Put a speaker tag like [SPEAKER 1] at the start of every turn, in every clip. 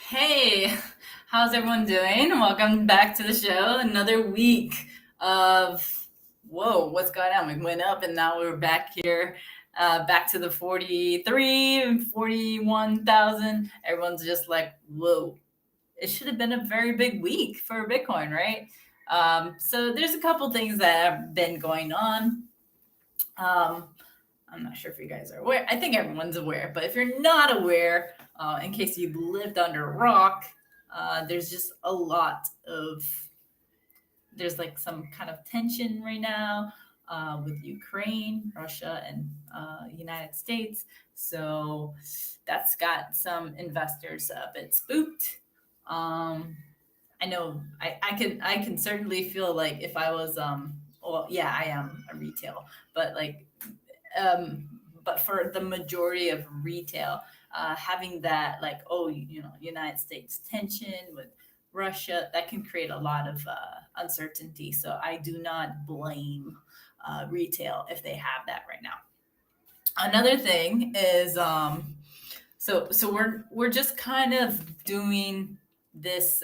[SPEAKER 1] Hey, how's everyone doing? Welcome back to the show. Another week of what's going on? We went up and now we're back here, back to the 43 and 41,000. Everyone's just like, whoa, it should have been a very big week for Bitcoin, right? So there's a couple things that have been going on. Um, I'm not sure if you guys are aware. I think everyone's aware, but if you're not aware, in case you've lived under a rock, there's just a lot of there's like some kind of tension right now with Ukraine, Russia, and United States. So that's got some investors a bit spooked. I know I can certainly feel like if I was well, yeah, I am a retail, but like um, but for the majority of retail, having that like, oh, United States tension with Russia, that can create a lot of uncertainty. So I do not blame retail if they have that right now. Another thing is so we're just kind of doing this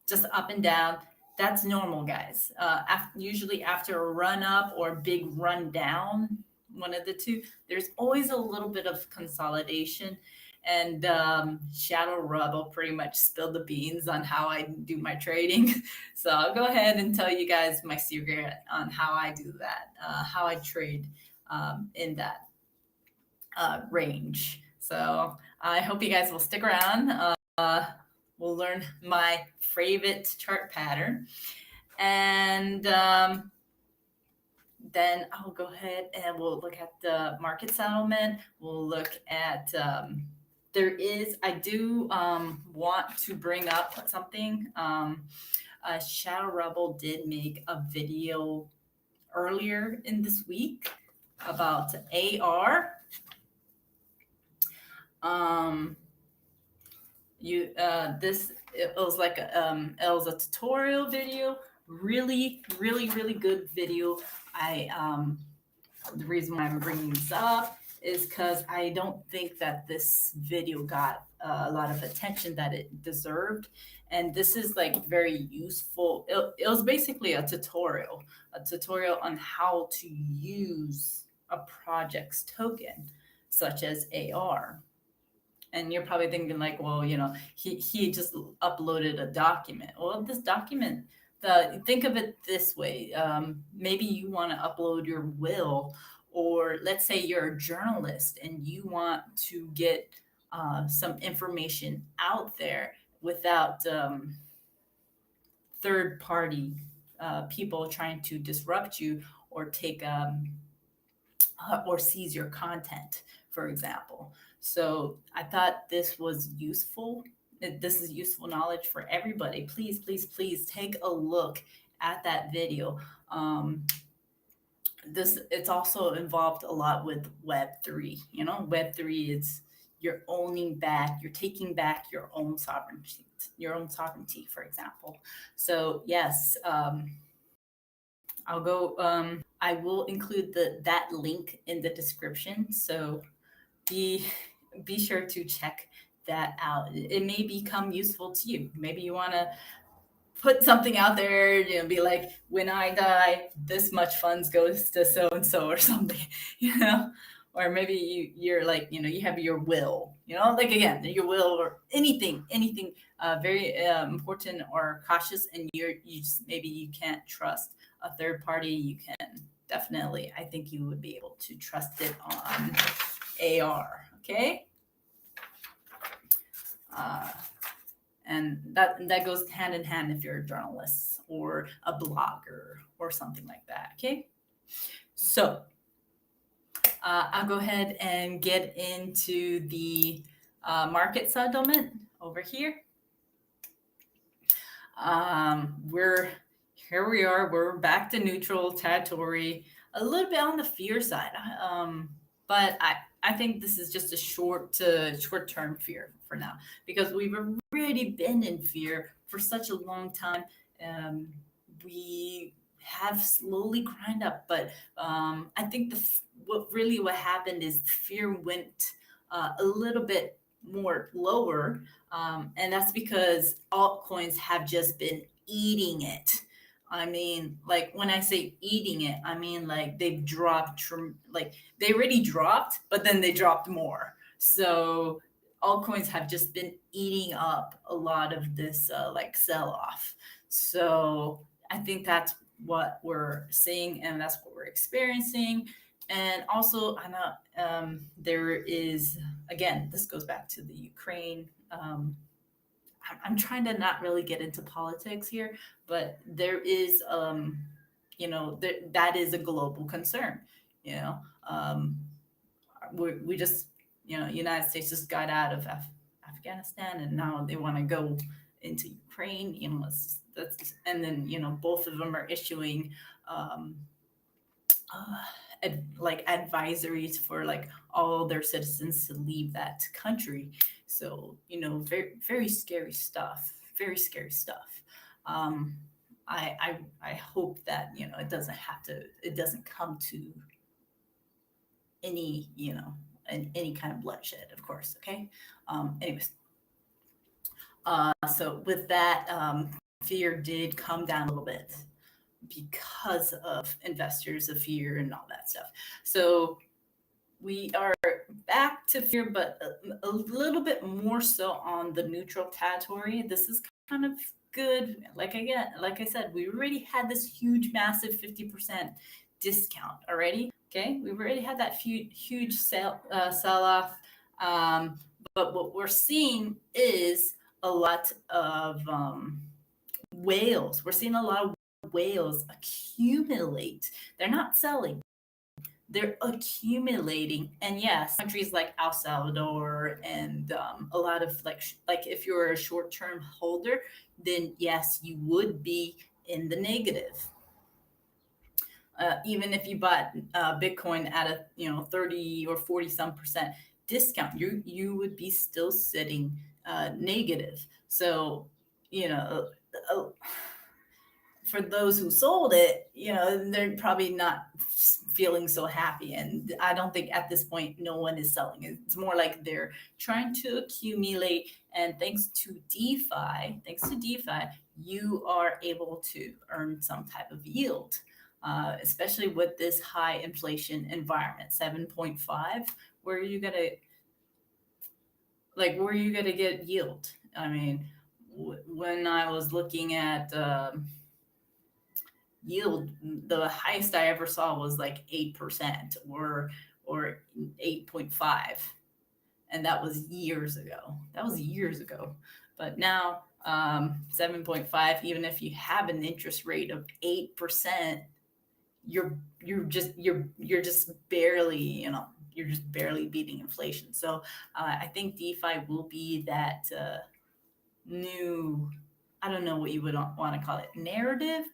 [SPEAKER 1] just up and down. That's normal, guys. Usually after a run up or big run down, one of the two, there's always a little bit of consolidation. And Shadow Rub will pretty much spill the beans on how I do my trading. So I'll go ahead and tell you guys my secret on how I do that, how I trade in that range. So I hope you guys will stick around. We'll learn my favorite chart pattern. And then I'll go ahead and we'll look at the market settlement. We'll look at, I do want to bring up something. Shadow Rebel did make a video earlier in this week about AR. It was like it was a tutorial video, really good video. The reason why I'm bringing this up is because I don't think that this video got a lot of attention that it deserved, and this is like very useful. It was basically a tutorial on how to use a project's token such as AR. And you're probably thinking like, well, he just uploaded a document. Well, this document, think of it this way. Maybe you want to upload your will, or let's say you're a journalist and you want to get some information out there without third party people trying to disrupt you or take or seize your content, for example. So I thought this was useful. This is useful knowledge for everybody. Please take a look at that video. It's also involved a lot with Web3. Web3 is you're taking back your own sovereignty, for example. So yes, I'll go. I will include that link in the description. So be sure to check that out. It may become useful to you. Maybe you want to put something out there, be like, when I die, this much funds goes to so and so or something, or maybe you're like, you have your will, like again, your will or anything very important or cautious, and maybe you can't trust a third party. You can definitely, I think you would be able to trust it on AR. Okay. And that goes hand in hand if you're a journalist or a blogger or something like that. Okay. So I'll go ahead and get into the market settlement over here. Here we are. We're back to neutral territory, a little bit on the fear side. But I think this is just a short-term fear for now, because we've already been in fear for such a long time. We have slowly grind up, but I think what happened is fear went a little bit more lower, and that's because altcoins have just been eating it. I mean, like when I say eating it, I mean like they've dropped, like they already dropped, but then they dropped more. So altcoins have just been eating up a lot of this like sell off. So I think that's what we're seeing and that's what we're experiencing. And also, I know there is, again, this goes back to the Ukraine. I'm trying to not really get into politics here, but there is, that is a global concern. You know, um, we just, United States just got out of Afghanistan, and now they want to go into Ukraine. And then both of them are issuing. Um, like advisories for like all their citizens to leave that country. So very very scary stuff. Very scary stuff. Um, I hope that it doesn't come to any any kind of bloodshed. Of course, okay. Anyways, so with that, fear did come down a little bit because of investors of fear and all that stuff. So we are back to fear, but a little bit more so on the neutral territory. This is kind of good. Like I said, we already had this huge, massive 50% discount already. Okay, we've already had that huge sell off. But what we're seeing is a lot of whales. We're seeing a lot of whales accumulate. They're not selling, they're accumulating. And yes, countries like El Salvador and a lot of like if you're a short-term holder, then yes, you would be in the negative. Even if you bought Bitcoin at a 30 or 40 some percent discount, you would be still sitting negative. So you know uh, for those who sold it, they're probably not feeling so happy. And I don't think at this point no one is selling it. It's more like they're trying to accumulate. And thanks to DeFi, you are able to earn some type of yield, especially with this high inflation environment, 7.5. Where are you gonna where are you gonna get yield? I mean, when I was looking at yield, the highest I ever saw was like 8% or 8.5, and that was years ago. But now 7.5. Even if you have an interest rate of 8%, you're just barely you're just barely beating inflation. So I think DeFi will be that new, I don't know what you would want to call it, narrative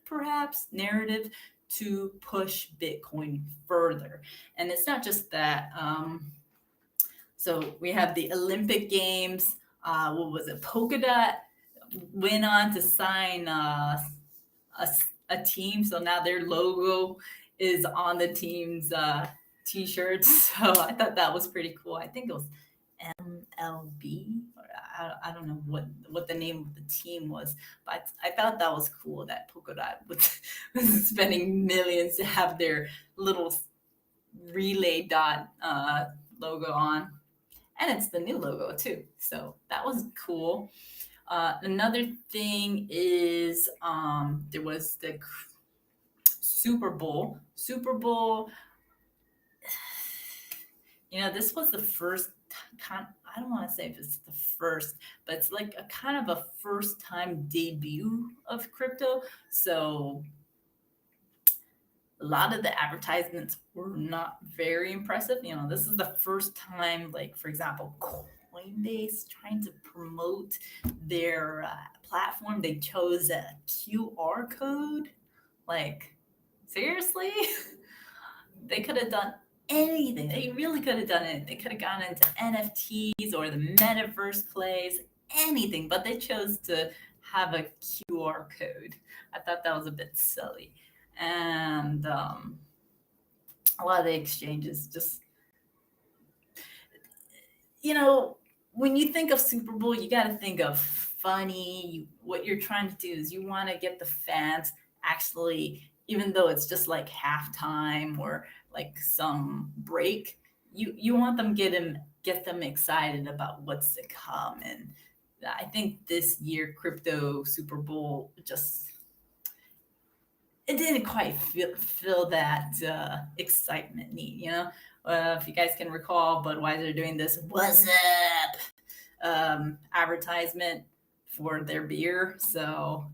[SPEAKER 1] to push Bitcoin further. And it's not just that. So we have the Olympic Games. What was it? Polkadot went on to sign a, a team. So now their logo is on the team's t-shirts. So I thought that was pretty cool. I think it was MLB. Or I don't know what the name of the team was, but I thought that was cool that Polkadot was spending millions to have their little relay dot logo on. And it's the new logo too. So that was cool. Another thing is there was the Super Bowl. This was the first kind. I don't want to say if it's the first, but it's like a kind of a first time debut of crypto. So a lot of the advertisements were not very impressive. This is the first time, like for example, Coinbase trying to promote their platform. They chose a QR code. Like, seriously? They could have done anything. They really could have done it. They could have gone into NFTs or the metaverse plays, anything, but they chose to have a QR code. I thought that was a bit silly. And a lot of the exchanges just, when you think of Super Bowl, you got to think of funny. What you're trying to do is you want to get the fans actually, even though it's just like halftime or like some break, you want them get them excited about what's to come. And I think this year crypto Super Bowl just it didn't quite feel that excitement need, you know. If you guys can recall, Budweiser doing this "What's up" advertisement for their beer. So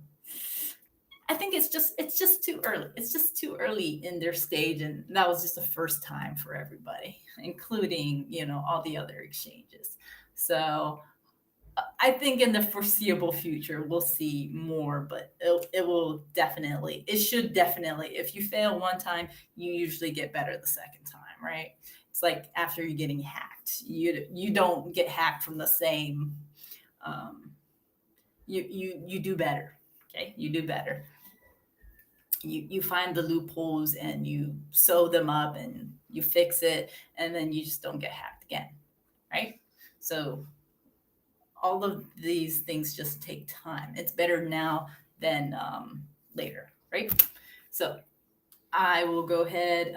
[SPEAKER 1] I think it's just too early. It's just too early in their stage, and that was just the first time for everybody, including all the other exchanges. So I think in the foreseeable future we'll see more, but it should definitely. If you fail one time, you usually get better the second time, right? It's like after you're getting hacked, you don't get hacked from the same. Um, you do better. Okay, you do better. You find the loopholes and you sew them up and you fix it, and then you just don't get hacked again, right? So all of these things just take time. It's better now than later, right? So I will go ahead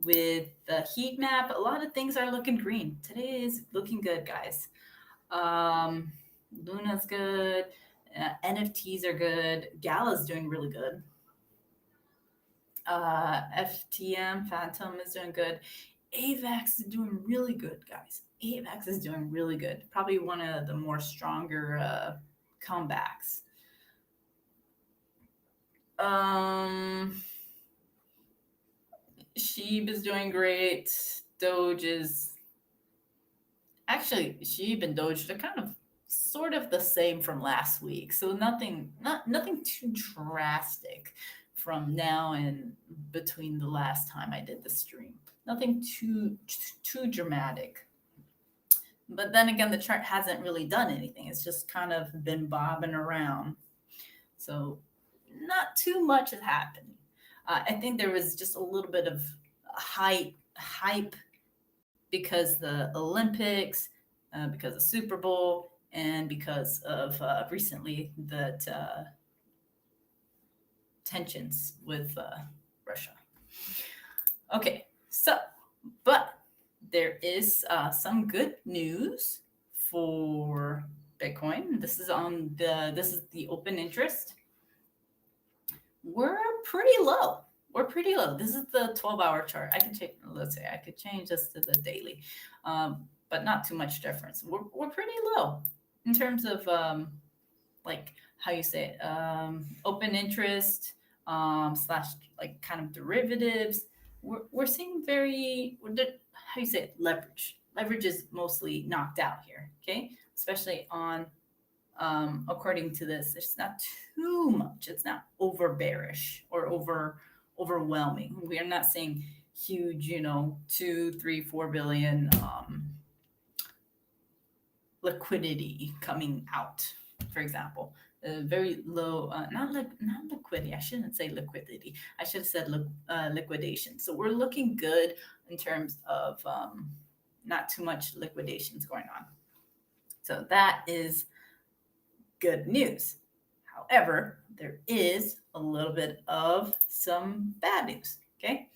[SPEAKER 1] with the heat map. A lot of things are looking green. Today is looking good, guys. Um, Luna's good. NFTs are good. Gala's doing really good. FTM Phantom is doing good. AVAX is doing really good, guys. AVAX is doing really good. Probably one of the more stronger comebacks. Sheeb is doing great. Doge is actually Sheeb and Doge are kind of sort of the same from last week. So nothing too drastic from now and between the last time I did the stream. Nothing too dramatic. But then again, the chart hasn't really done anything. It's just kind of been bobbing around. So not too much has happened. I think there was just a little bit of hype because the Olympics, because of Super Bowl, and because of recently that tensions with Russia. Okay, so but there is some good news for Bitcoin. This is the open interest. We're pretty low. We're pretty low. This is the 12-hour chart. I can change. Let's say I could change this to the daily, but not too much difference. We're pretty low in terms of like how you say it, open interest slash like kind of derivatives. We're seeing how you say it, leverage. Leverage is mostly knocked out here. Okay, especially on according to this, it's not too much. It's not over bearish or overwhelming. We are not seeing huge, 2, 3, 4 billion liquidity coming out, for example. Very low, not liquidity. I shouldn't say liquidity. I should have said liquidation. So we're looking good in terms of not too much liquidations going on. So that is good news. However, there is a little bit of some bad news. Okay.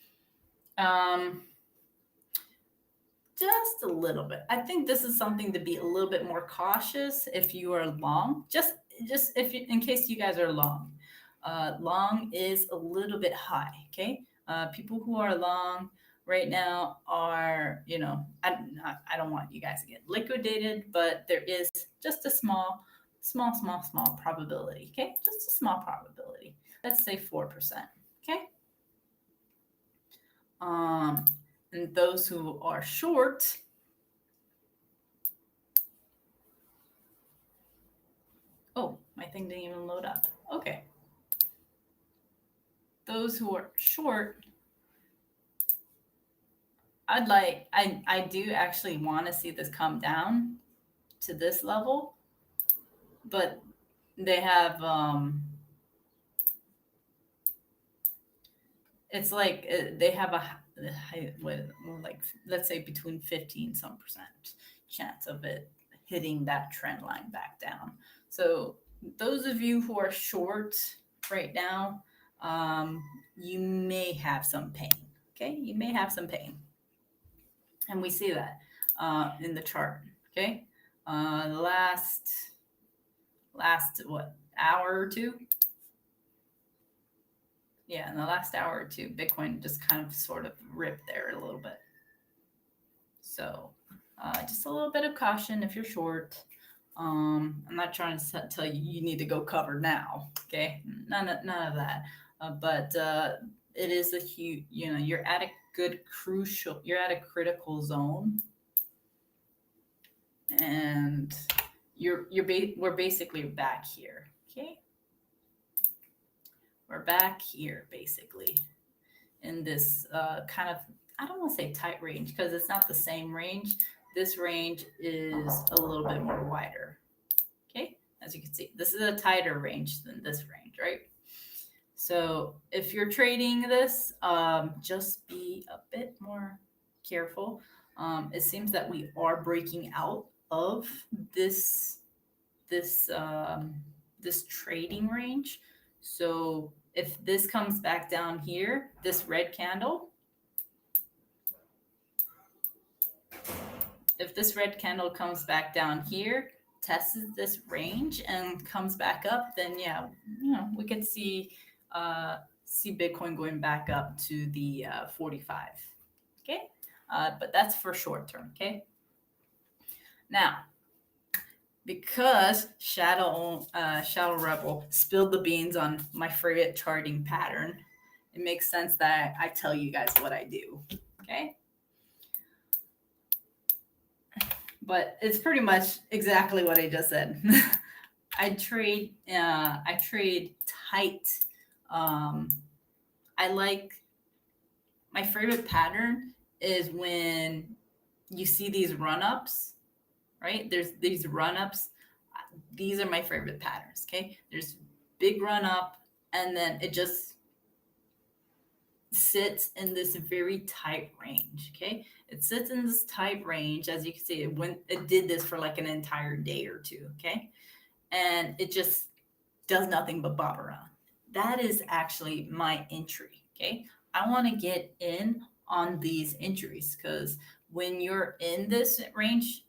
[SPEAKER 1] Just a little bit. I think this is something to be a little bit more cautious if you are long. Just if you, in case you guys are long. Long is a little bit high. Okay. People who are long right now are, I don't want you guys to get liquidated, but there is just a small probability. Okay, just a small probability. Let's say 4%. Okay. And those who are short, oh, my thing didn't even load up. Okay. Those who are short, I do actually want to see this come down to this level, but they have it's like they have like let's say between 15 some percent chance of it hitting that trend line back down. So those of you who are short right now, you may have some pain. Okay, you may have some pain, and we see that in the chart. Okay, the last what, hour or two? Yeah, in the last hour or two, Bitcoin just kind of sort of ripped there a little bit. So just a little bit of caution if you're short. I'm not trying to tell you you need to go cover now. Okay, none of that. But it is a huge. You're at a you're at a critical zone, and we're basically back here. Okay, we're back here basically in this kind of, I don't want to say tight range because it's not the same range. This range is a little bit more wider. Okay, as you can see, this is a tighter range than this range, right? So if you're trading this, just be a bit more careful. It seems that we are breaking out of this trading range. So if this comes back down here, this red candle, if this red candle comes back down here, tests this range and comes back up, then yeah, we could see Bitcoin going back up to the 45. Okay, but that's for short term. Okay, now because Shadow Rebel spilled the beans on my favorite charting pattern, it makes sense that I tell you guys what I do. Okay. But it's pretty much exactly what I just said. I trade tight. I like, my favorite pattern is when you see these run-ups, right? There's these run-ups. These are my favorite patterns, okay? There's big run-up, and then it just sits in this very tight range. Okay, it sits in this tight range. As you can see, it did this for like an entire day or two. Okay, and it just does nothing but bob around. That is actually my entry. Okay, I want to get in on these entries because when you're in this range,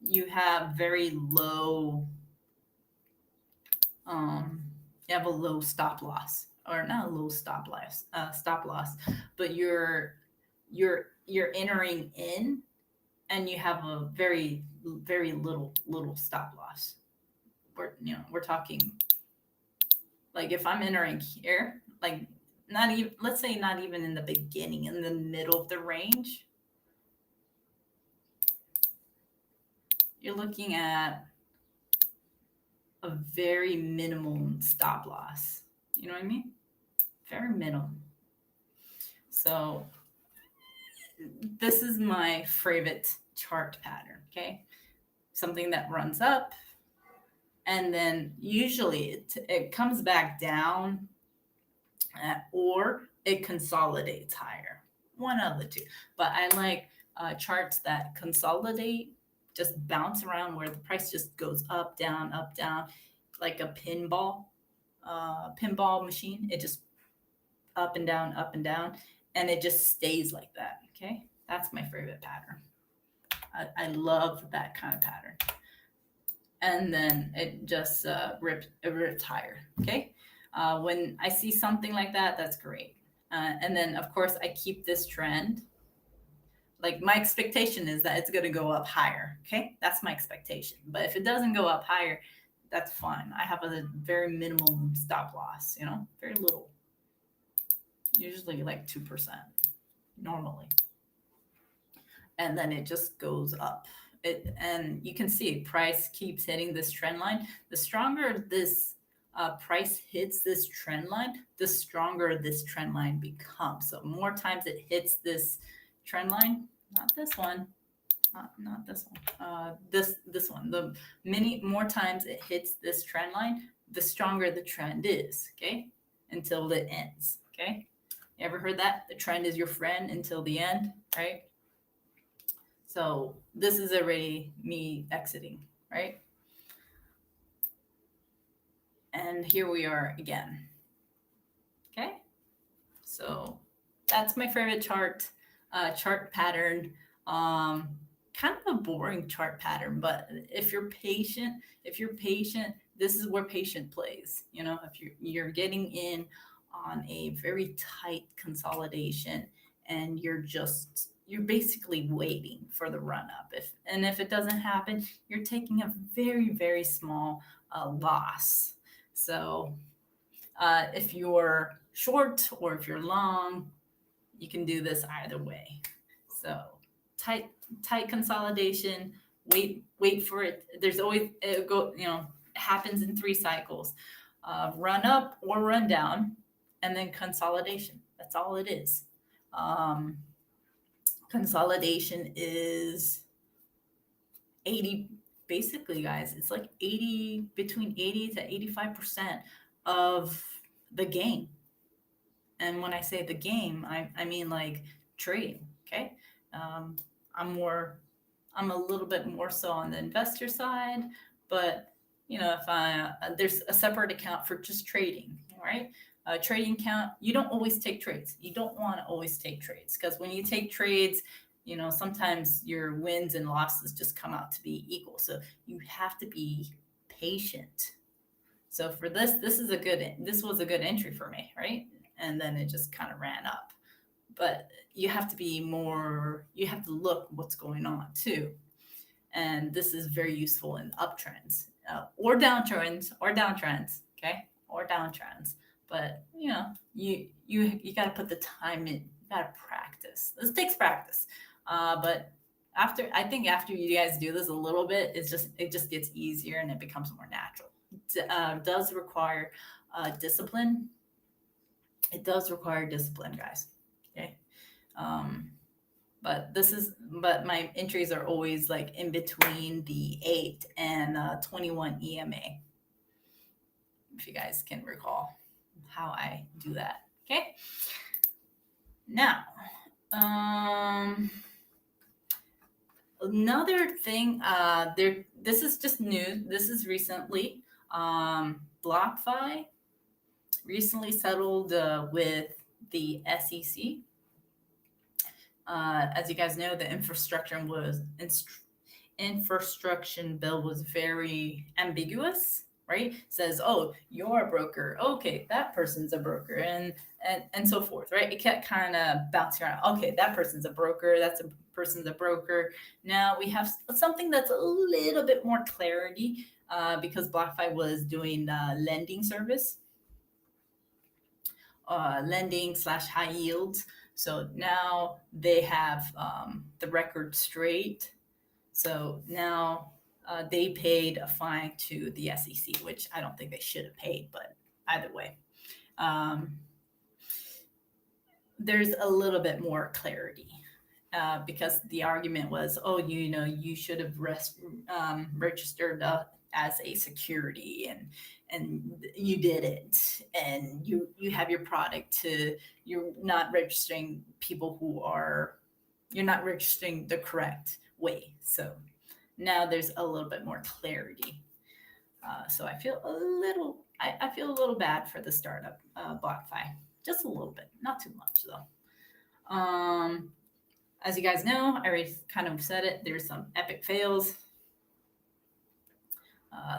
[SPEAKER 1] you have very low you have a low stop loss, or not a low stop loss, but you're entering in, and you have a very little stop loss. We're talking like if I'm entering here, like not even, let's say not even in the beginning, in the middle of the range, you're looking at a very minimum stop loss. You know what I mean? Very minimum. So this is my favorite chart pattern. Okay, something that runs up, and then usually it comes back down, or it consolidates higher. One of the two. But I like charts that consolidate, just bounce around, where the price just goes up, down, like a pinball machine. It just up and down, and it just stays like that. Okay, that's my favorite pattern. I love that kind of pattern. And then it just rips higher. Okay, when I see something like that, that's great. And then of course I keep this trend. Like my expectation is that it's going to go up higher. Okay, that's my expectation. But if it doesn't go up higher, that's fine. I have a very minimum stop loss. Very little. Usually like 2% normally. And then it just goes up. And you can see price keeps hitting this trend line. The stronger this price hits this trend line, the stronger this trend line becomes. So more times it hits this trend line, not this one, not this one, this one. The many more times it hits this trend line, the stronger the trend is. Okay, until it ends. Okay, You ever heard that? The trend is your friend until the end, right? So this is already me exiting, right? And here we are again. Okay, so that's my favorite chart pattern. Um, Kind of a boring chart pattern, but if you're patient, this is where patient plays. You know, if you're getting in on a very tight consolidation, and you're basically waiting for the run up. If it doesn't happen, you're taking a very small loss. So if you're short or if you're long, you can do this either way. So tight tight consolidation. Wait for it. There's always it go. You know, it happens in 3 cycles. Run up or run down, and then consolidation. That's all it is. Um, Consolidation is 80. Basically, guys, it's like 80 between 80 to 85% of the game. And when I say the game, I mean like trading. Okay. Um, I'm more, I'm a little bit more so on the investor side, but you know, if there's a separate account for just trading, right? Trading account, you don't always take trades. You don't want to always take trades because when you take trades, you know, sometimes your wins and losses just come out to be equal. So you have to be patient. So for this was a good entry for me, right? And then it just kind of ran up. But you have to be more, you have to look what's going on too. And this is very useful in uptrends or downtrends, okay, or downtrends. But you know, you got to put the time in. You got to practice. This takes practice. But I think after you guys do this a little bit, it just gets easier and it becomes more natural. It does require discipline. It does require discipline, guys. Okay. Um, but my entries are always like in between the 8 and 21 EMA. If you guys can recall how I do that. Okay. Now, another thing, this is just new. This is recently. BlockFi recently settled with the SEC. As you guys know, the infrastructure bill was very ambiguous, right? It says, oh, you're a broker. Okay, that person's a broker, and so forth, right? It kept kind of bouncing around. Okay, that person's a broker. That's a person's a broker. Now we have something that's a little bit more clarity because BlockFi was doing lending service, lending/high yields. So now they have the record straight. So now they paid a fine to the SEC, which I don't think they should have paid, but either way, there's a little bit more clarity because the argument was, oh, you know, you should have registered as a security and you did it and you have your product to you're not registering people who are you're not registering the correct way. So now there's a little bit more clarity. So I feel I feel a little bad for the startup BlockFi, just a little bit, not too much though. As you guys know, I already kind of said it. There's some epic fails.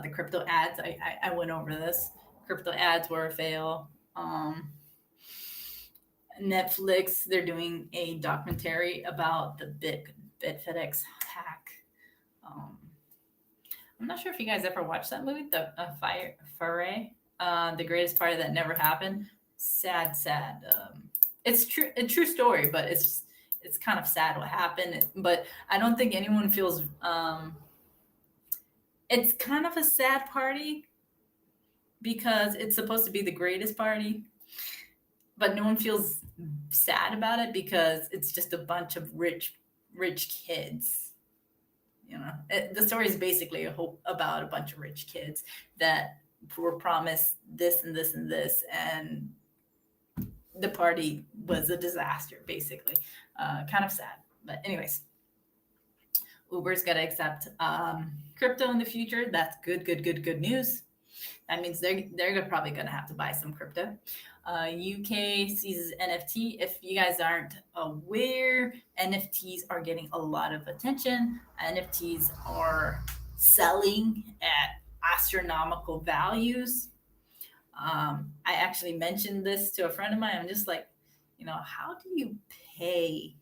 [SPEAKER 1] The crypto ads, I went over this. Crypto ads were a fail. Netflix, they're doing a documentary about the BitFEDx hack. I'm not sure if you guys ever watched that movie, the Fire, the greatest party that never happened. Sad. It's a true story, but it's kind of sad what happened. But I don't think anyone feels. It's kind of a sad party because it's supposed to be the greatest party, but no one feels sad about it because it's just a bunch of rich kids. You know, the story is basically about a bunch of rich kids that were promised this and this and this, and the party was a disaster, basically. Kind of sad. But anyways, Uber's got to accept crypto in the future. That's good news. That means they're probably going to have to buy some crypto. UK sees NFT. If you guys aren't aware, NFTs are getting a lot of attention. NFTs are selling at astronomical values. I actually mentioned this to a friend of mine. I'm just like, how do you pay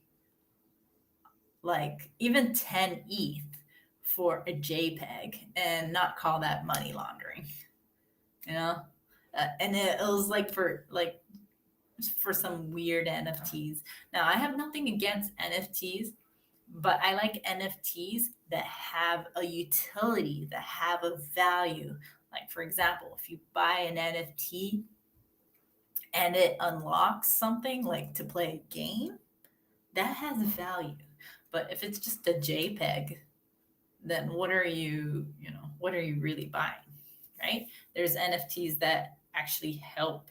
[SPEAKER 1] like even 10 ETH for a JPEG and not call that money laundering? You know, and it was like for some weird NFTs. Now, I have nothing against NFTs, but I like NFTs that have a utility, that have a value. Like, for example, if you buy an NFT and it unlocks something like to play a game, that has value. But if it's just a JPEG, then what are what are you really buying, right? There's NFTs that actually help,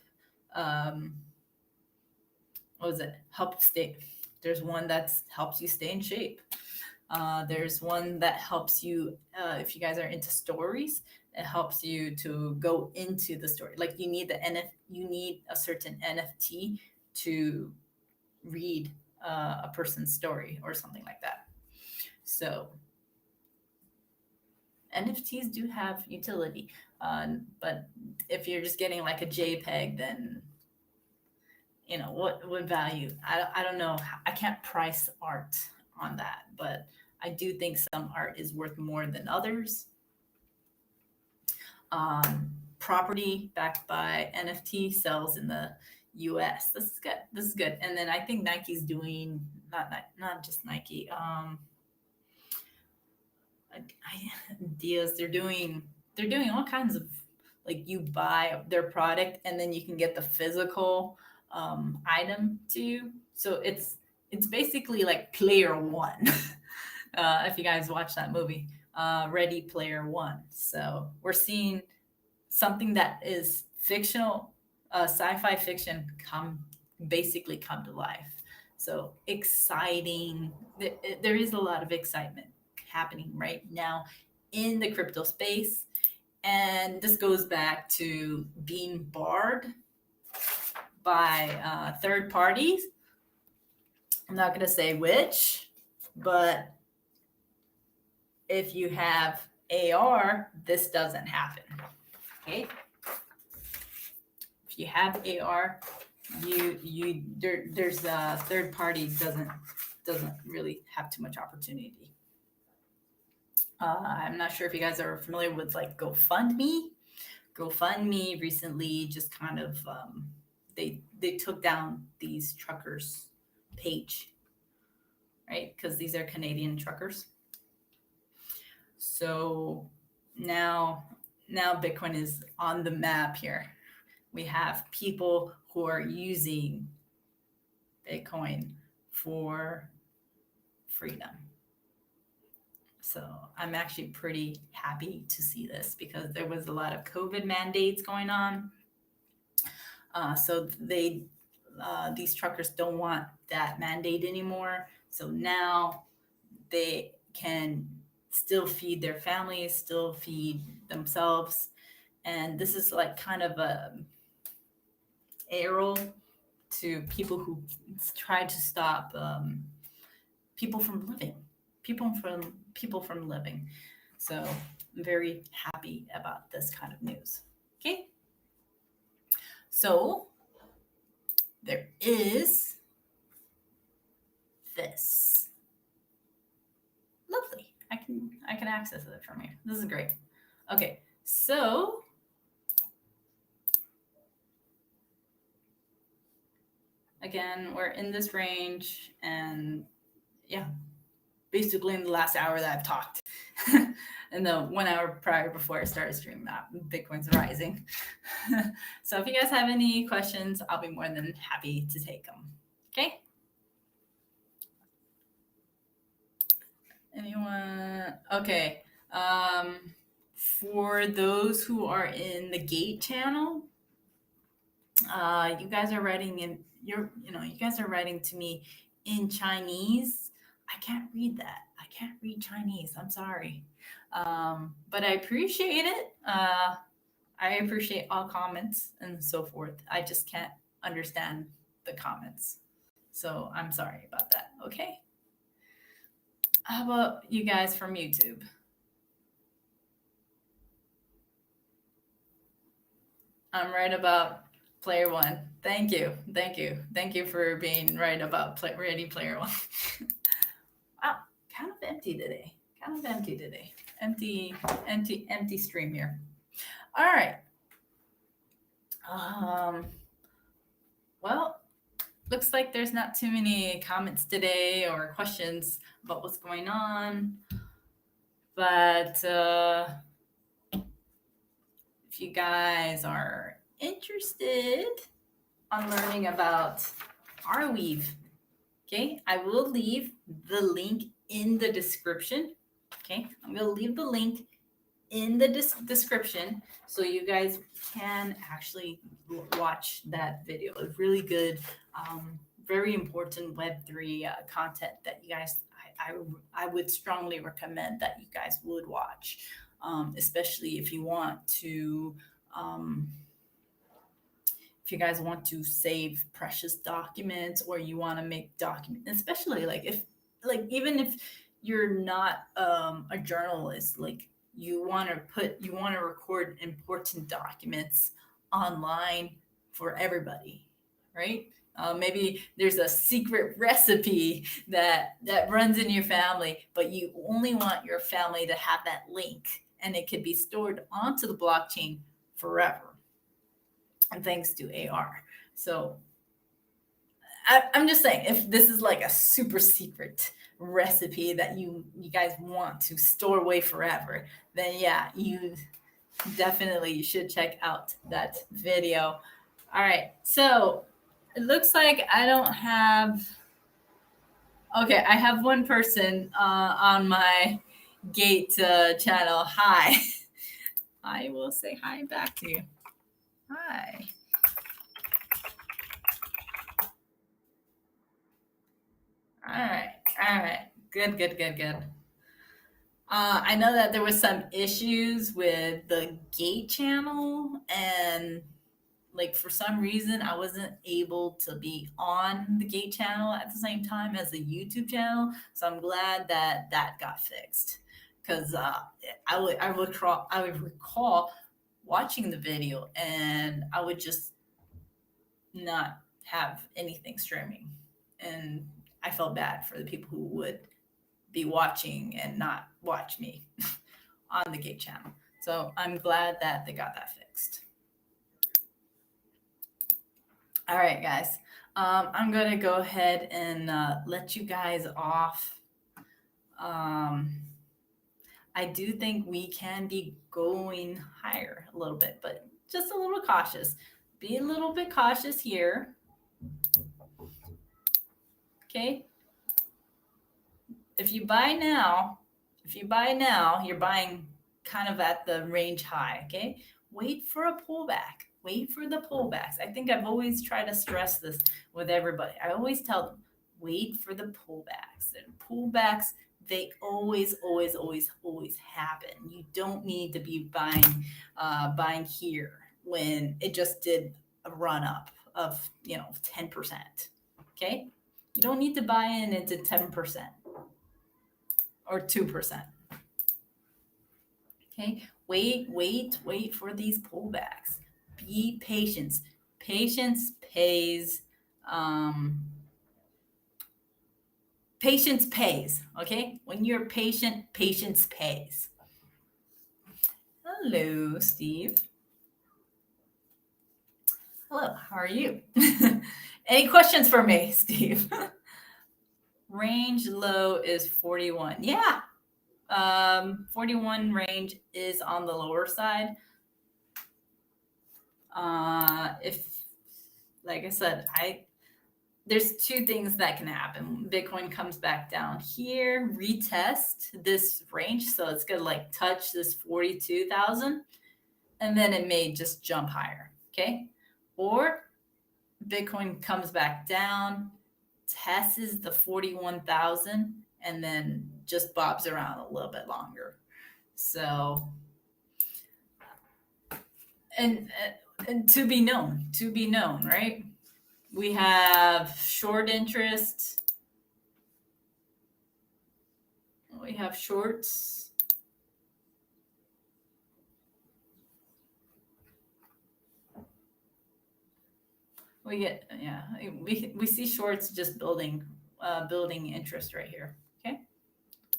[SPEAKER 1] what was it? Help stay. There's one that helps you stay in shape. There's one that helps you, if you guys are into stories, it helps you to go into the story. Like you need you need a certain NFT to read a person's story or something like that. So NFTs do have utility, but if you're just getting like a JPEG, then what value? I don't know. I can't price art on that, but I do think some art is worth more than others. Property backed by NFT sells in the US. This is good. This is good. And then I think Nike's doing not just Nike. Diaz, they're doing all kinds of, like, you buy their product and then you can get the physical item to you. So it's basically like Player One. If you guys watch that movie, Ready Player One. So we're seeing something that is fictional, sci-fi fiction basically come to life. So exciting. There is a lot of excitement happening right now in the crypto space. And this goes back to being barred by third parties. I'm not going to say which, but if you have AR, this doesn't happen. Okay. If you have AR, there's a third party doesn't really have too much opportunity. I'm not sure if you guys are familiar with like GoFundMe. GoFundMe recently just kind of they took down these truckers page, right? Because these are Canadian truckers. So now Bitcoin is on the map here. We have people who are using Bitcoin for freedom. So I'm actually pretty happy to see this because there was a lot of COVID mandates going on. So these truckers don't want that mandate anymore. So now they can still feed their families, still feed themselves. And this is like kind of a arrow to people who try to stop people from living. So I'm very happy about this kind of news. Okay. So there is this. Lovely. I can access it from here. This is great. Okay. So again, we're in this range, and yeah, basically in the last hour that I've talked. And the 1 hour prior before I started streaming that, Bitcoin's rising. So if you guys have any questions, I'll be more than happy to take them. Okay. Anyone? Okay. For those who are in the Gate channel, You guys are writing in you guys are writing to me in Chinese. I can't read that. I can't read Chinese. I'm sorry. But I appreciate it. I appreciate all comments and so forth. I just can't understand the comments. So I'm sorry about that. Okay. How about you guys from YouTube? I'm right about player one. Thank you. Thank you. Thank you for being right about Ready Player One. Wow, kind of empty today. Kind of empty today. Empty stream here. All right. Well, looks like there's not too many comments today or questions about what's going on. But if you guys are interested on learning about Arweave, okay, I will leave the link in the description. Okay, I'm going to leave the link in the description so you guys can actually watch that video. It's really good, very important Web3 content that you guys, I would strongly recommend that you guys would watch, especially if you want to, if you guys want to save precious documents or you want to make documents, especially even if you're not a journalist, like you want to record important documents online for everybody, right? Maybe there's a secret recipe that runs in your family, but you only want your family to have that link, and it could be stored onto the blockchain forever. And thanks to AR. So I'm just saying, if this is like a super secret recipe that you guys want to store away forever, then yeah, you definitely should check out that video. All right, so it looks like I don't have. Okay, I have one person on my Gate channel. Hi. I will say hi back to you. Hi. All right. All right. Good. I know that there was some issues with the Gate channel, and like for some reason I wasn't able to be on the Gate channel at the same time as the YouTube channel. So I'm glad that that got fixed, because I would recall watching the video and I would just not have anything streaming, and I felt bad for the people who would be watching and not watch me on the Gate channel. So I'm glad that they got that fixed. All right, guys. I'm going to go ahead and let you guys off. I do think we can be going higher a little bit, but just a little cautious. Be a little bit cautious here. Okay. If you buy now, you're buying kind of at the range high. Okay. Wait for a pullback. Wait for the pullbacks. I think I've always tried to stress this with everybody. I always tell them, wait for the pullbacks. And pullbacks, they always happen. You don't need to be buying here when it just did a run up of 10%. Okay, you don't need to buy into 10% or 2%. Okay, wait for these pullbacks. Be patient. Patience pays. Patience pays. Okay, when you're patient, patience pays. Hello, Steve. Hello, how are you? Any questions for me, Steve? Range low is 41. Yeah, 41 range is on the lower side. If, like I said, there's two things that can happen. Bitcoin comes back down here, retest this range, so it's gonna like touch this 42,000, and then it may just jump higher. Okay, or Bitcoin comes back down, tests the 41,000, and then just bobs around a little bit longer. So, and and to be known, right? We have short interest. We have shorts. We get, yeah, we see shorts just building interest right here. Okay,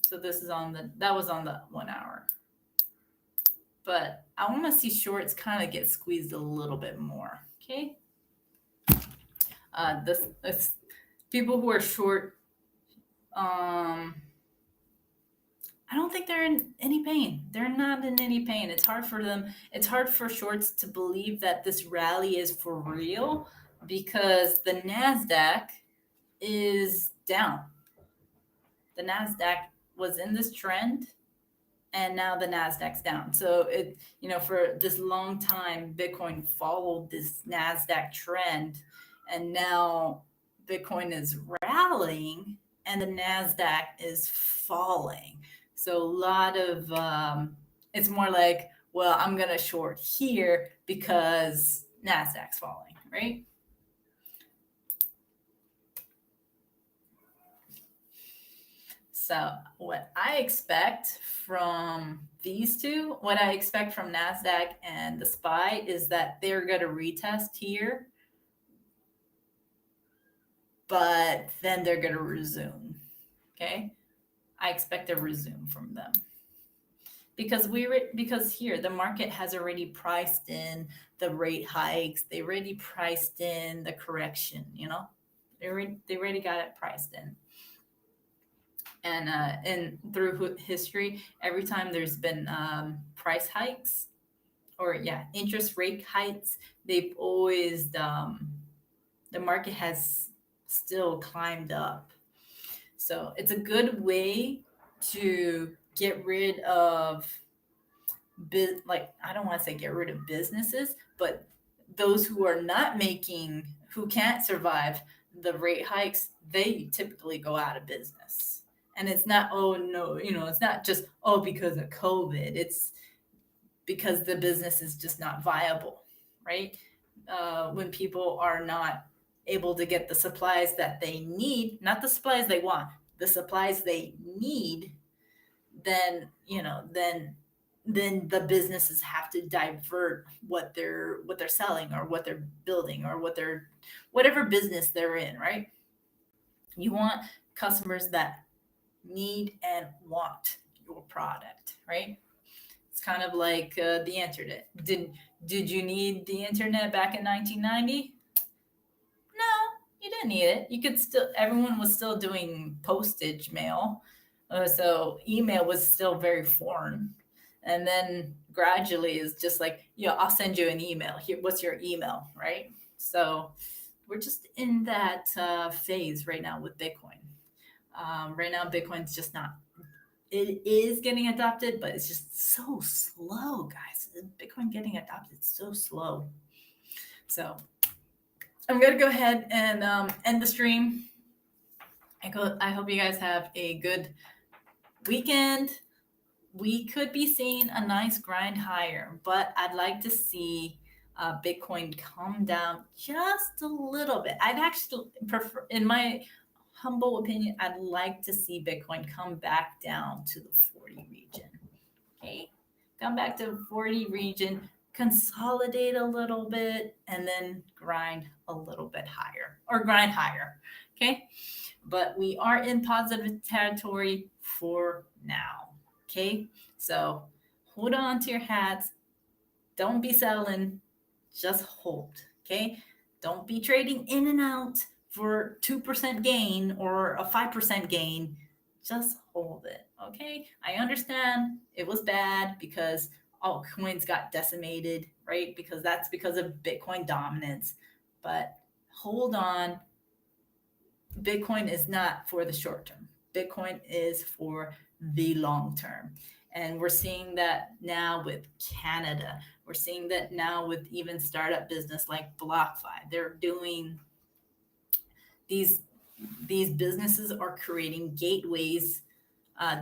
[SPEAKER 1] so this is that was on the 1 hour, but I want to see shorts kind of get squeezed a little bit more. Okay, this people who are short, um, I don't think they're in any pain. They're not in any pain. It's hard for them. It's hard for shorts to believe that this rally is for real because the NASDAQ is down. The NASDAQ was in this trend and now the NASDAQ's down. So for this long time, Bitcoin followed this NASDAQ trend, and now Bitcoin is rallying and the NASDAQ is falling. So a lot of, it's more like, well, I'm going to short here because NASDAQ's falling, right? So what I expect from these two, what I expect from NASDAQ and the SPY is that they're going to retest here, but then they're going to resume. Okay. I expect a resume from them because here the market has already priced in the rate hikes. They already priced in the correction, they already got it priced in. And through history, every time there's been price hikes or interest rate hikes, they've always the market has still climbed up. So it's a good way to get rid of I don't want to say get rid of businesses, but those who are not who can't survive the rate hikes, they typically go out of business. And it's not, oh no, it's not just, oh, because of COVID. It's because the business is just not viable, right? When people are not able to get the supplies that they need, not the supplies they want, the supplies they need, then the businesses have to divert what they're selling or what they're building or whatever business they're in, right? You want customers that need and want your product, right? It's kind of like the internet. Did you need the internet back in 1990? No, you didn't need it. You could still, everyone was still doing postage mail. So email was still very foreign. And then gradually it's just like, I'll send you an email. Here, what's your email, right? So we're just in that phase right now with Bitcoin. Right now, Bitcoin's just not, it is getting adopted, but it's just so slow, guys. Bitcoin getting adopted is so slow. So I'm going to go ahead and end the stream. I hope you guys have a good weekend. We could be seeing a nice grind higher, but I'd like to see Bitcoin come down just a little bit. I'd actually prefer, in my humble opinion, I'd like to see Bitcoin come back down to the 40 region. Okay, come back to 40 region, consolidate a little bit, and then grind a little bit higher or grind higher. Okay, but we are in positive territory for now. Okay, so hold on to your hats. Don't be selling, just hold. Okay, don't be trading in and out for 2% gain or a 5% gain. Just hold it. Okay, I understand it was bad because all coins got decimated, right? Because that's because of Bitcoin dominance. But hold on. Bitcoin is not for the short term. Bitcoin is for the long term. And we're seeing that now with Canada. We're seeing that now with even startup business like BlockFi. They're doing these these businesses are creating gateways.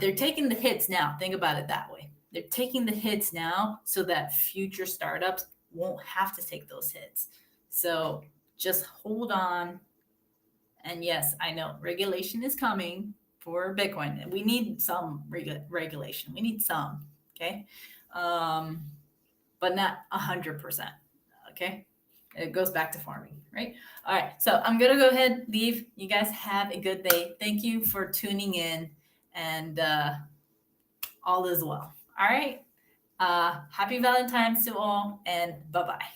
[SPEAKER 1] They're taking the hits now. Think about it that way. They're taking the hits now so that future startups won't have to take those hits. So just hold on. And yes, I know regulation is coming for Bitcoin. We need some regulation. We need some, okay? Um, but not 100%, okay? It goes back to farming, right? All right, so I'm gonna go ahead, leave. You guys have a good day. Thank you for tuning in, and all is well. All right, happy Valentine's to all, and bye-bye.